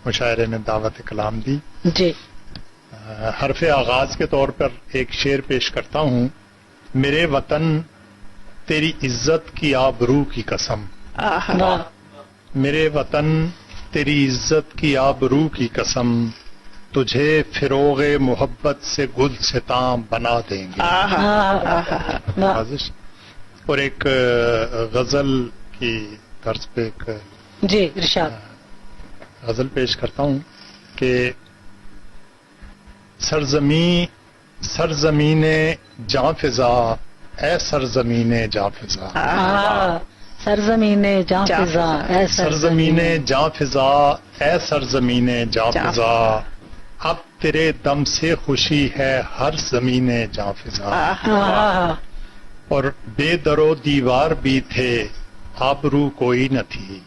مشاعرے میں دعوت کلام دی. جی. حرف آغاز کے طور پر ایک شعر پیش کرتا ہوں. میرے وطن تیری عزت کی آبرو کی قسم. واہ. میرے وطن تیری عزت کی آبرو کی قسم, تجھے فروغ محبت سے گلستاں بنا دیں گے. اور ایک غزل کی طرز پہ ایک جی ارشاد. غزل پیش کرتا ہوں کہ سرزمین جاں فضا اے سرزمین جاں فضا. سرزمین جاں فضا اے سرزمین جاں فضا اے سرزمین جاں فضا, اب تیرے دم سے خوشی ہے ہر زمین جاں فضا. اور بے در و دیوار بھی تھے آبرو کوئی نہ تھی.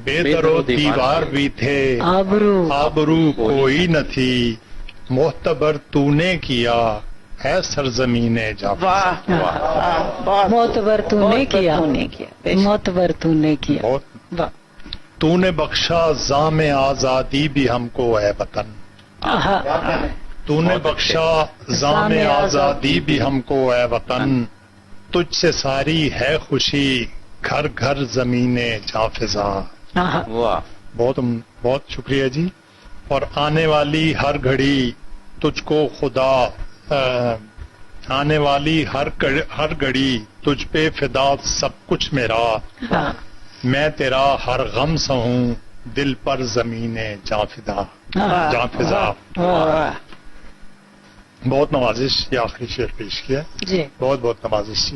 بے در و دیوار بھی تھے آبرو کوئی نہ تھی, معتبر تو نے کیا اے سرزمین جاں فضا. معتبر تو نے کیا, معتبر تو نے کیا. تو نے بخشا زام آزادی بھی ہم کو اے وطن. تو نے بخشا زام آزادی بھی ہم کو اے وطن, تجھ سے ساری ہے خوشی گھر گھر زمین جاں فضا. بہت شکریہ جی. اور آنے والی ہر گھڑی تجھ کو خدا, آنے والی ہر گھڑی تجھ پہ فدا سب کچھ میرا, میں تیرا ہر غم سہوں دل پر زمین جاں فضا. جاں فضا. بہت نوازش. یہ آخری شعر پیش کیا. جی بہت نوازش.